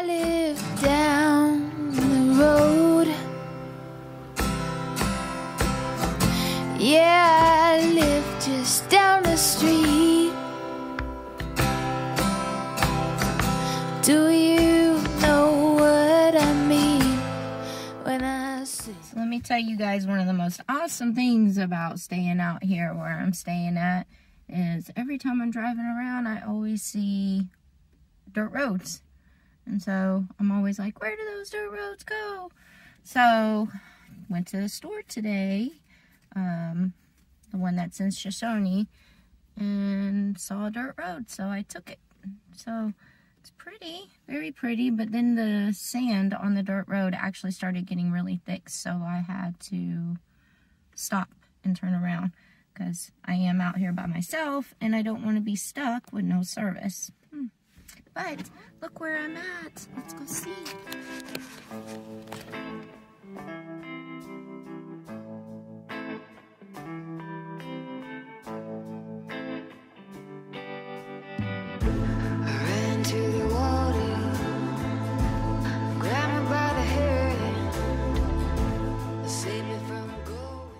live down the road. Yeah, I live just down the street. Do you know what I mean when I say? So let me tell you guys, one of the most awesome things about staying out here where I'm staying at is every time I'm driving around, I always see dirt roads. And so I'm always like, where do those dirt roads go? So went to the store today, the one that's in Shoshone, and saw a dirt road, so I took it. So it's pretty, very pretty, but then the sand on the dirt road actually started getting really thick, so I had to stop and turn around because I am out here by myself and I don't want to be stuck with no service. But look where I'm at. Let's go see.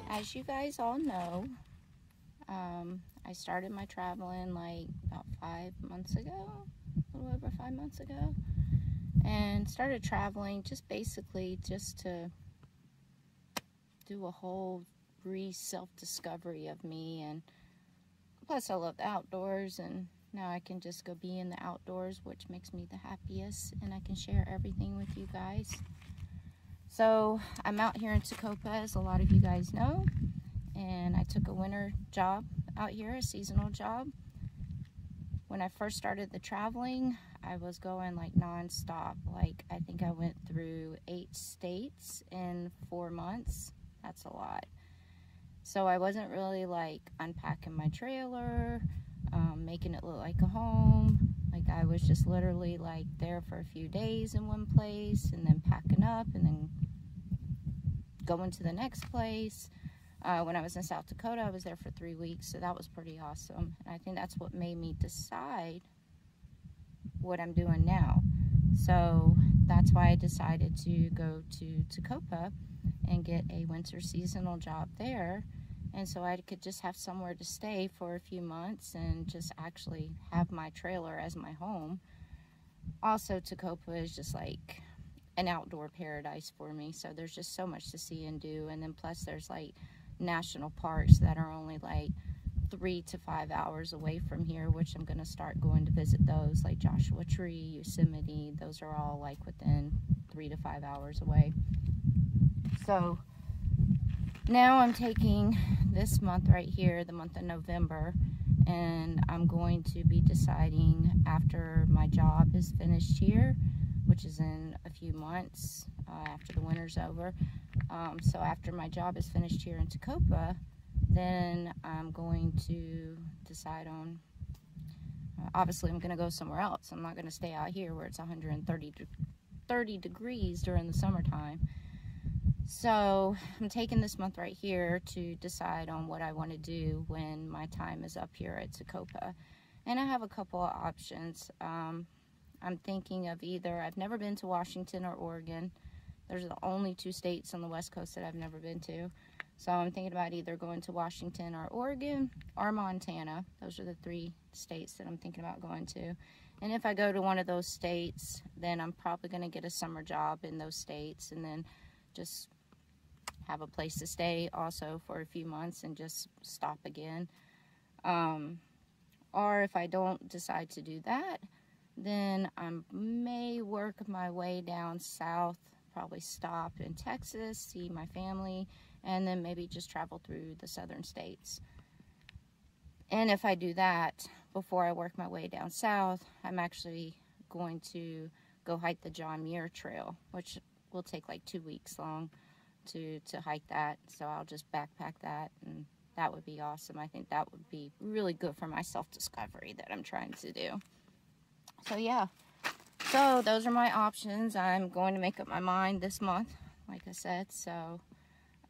As you guys all know, I started my traveling like about 5 months ago, a little over 5 months ago, and started traveling just basically just to do a whole self-discovery of me, and plus I love the outdoors, and now I can just go be in the outdoors, which makes me the happiest, and I can share everything with you guys. So I'm out here in Tecopa, as a lot of you guys know, and I took a winter job out here, a seasonal job. When I first started the traveling, I was going like non-stop. Like, I think I went through 8 states in 4 months. That's a lot. So I wasn't really like unpacking my trailer, making it look like a home. Like, I was just literally like there for a few days in one place and then packing up and then going to the next place. When I was in South Dakota, I was there for 3 weeks, so that was pretty awesome. And I think that's what made me decide what I'm doing now. So that's why I decided to go to Tecopa and get a winter seasonal job there. And so I could just have somewhere to stay for a few months and just actually have my trailer as my home. Also, Tecopa is just like an outdoor paradise for me. So there's just so much to see and do. And then plus there's like national parks that are only like 3 to 5 hours away from here, which I'm going to start going to visit those, like Joshua Tree, Yosemite. Those are all like within 3 to 5 hours away. So now I'm taking this month right here, the month of November, and I'm going to be deciding after my job is finished here, which is in a few months after the winter's over. So after my job is finished here in Tecopa, then I'm going to decide on, obviously I'm going to go somewhere else. I'm not going to stay out here where it's 130 degrees during the summertime. So I'm taking this month right here to decide on what I want to do when my time is up here at Tecopa. And I have a couple of options. I'm thinking of either, I've never been to Washington or Oregon. Those are the only 2 states on the West Coast that I've never been to. So I'm thinking about either going to Washington or Oregon or Montana. Those are the 3 states that I'm thinking about going to. And if I go to one of those states, then I'm probably going to get a summer job in those states and then just have a place to stay also for a few months and just stop again. Or if I don't decide to do that, then I may work my way down south, probably stop in Texas, see my family, and then maybe just travel through the southern states. And if I do that, before I work my way down south, I'm actually going to go hike the John Muir Trail, which will take like 2 weeks long to hike that. So I'll just backpack that, and that would be awesome. I think that would be really good for my self-discovery that I'm trying to do. So yeah, so those are my options. I'm going to make up my mind this month, like I said. So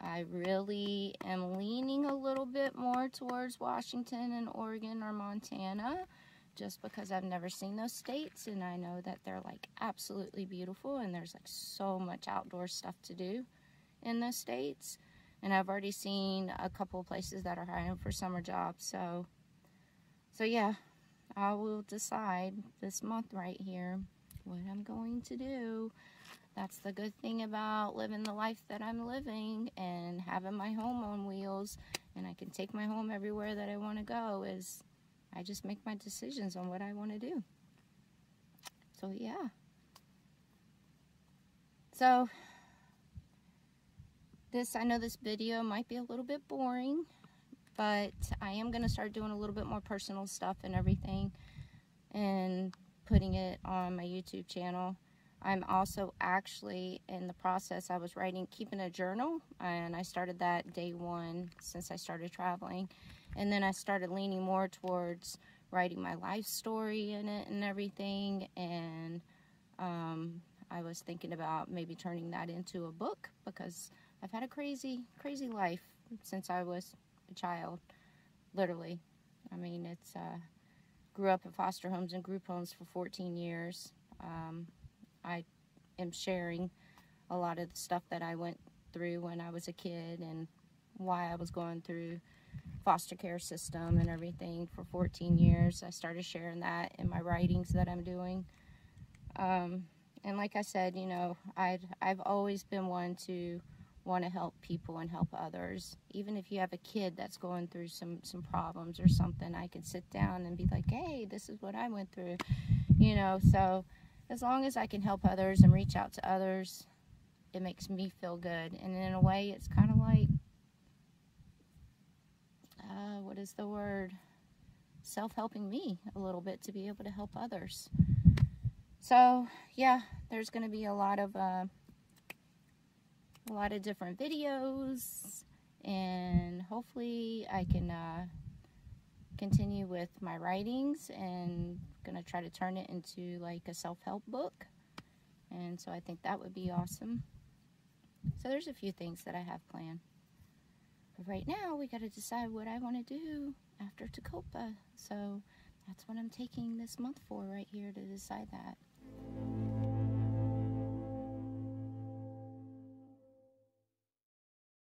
I really am leaning a little bit more towards Washington and Oregon or Montana, just because I've never seen those states, and I know that they're like absolutely beautiful, and there's like so much outdoor stuff to do in those states. And I've already seen a couple of places that are hiring for summer jobs. So yeah, I will decide this month right here what I'm going to do. That's the good thing about living the life that I'm living and having my home on wheels, and I can take my home everywhere that I want to go, is I just make my decisions on what I want to do. So yeah. So I know this video might be a little bit boring, but I am going to start doing a little bit more personal stuff and everything and putting it on my YouTube channel. I'm also actually in the process, I was keeping a journal, and I started that day one since I started traveling. And then I started leaning more towards writing my life story in it and everything. And I was thinking about maybe turning that into a book, because I've had a crazy, crazy life since I was a child, literally. I mean, grew up in foster homes and group homes for 14 years. I am sharing a lot of the stuff that I went through when I was a kid and why I was going through foster care system and everything for 14 years. I started sharing that in my writings that I'm doing. And like I said, you know, I've always been one to want to help people and help others. Even if you have a kid that's going through some problems or something, I can sit down and be like, hey, this is what I went through, you know. So as long as I can help others and reach out to others, it makes me feel good. And in a way, it's kind of like, what is the word? Self-helping me a little bit to be able to help others. So yeah, there's going to be a lot of different videos, and hopefully I can continue with my writings, and gonna try to turn it into like a self-help book. And so I think that would be awesome. So there's a few things that I have planned, but right now we got to decide what I want to do after Tecopa. So that's what I'm taking this month for right here, to decide that.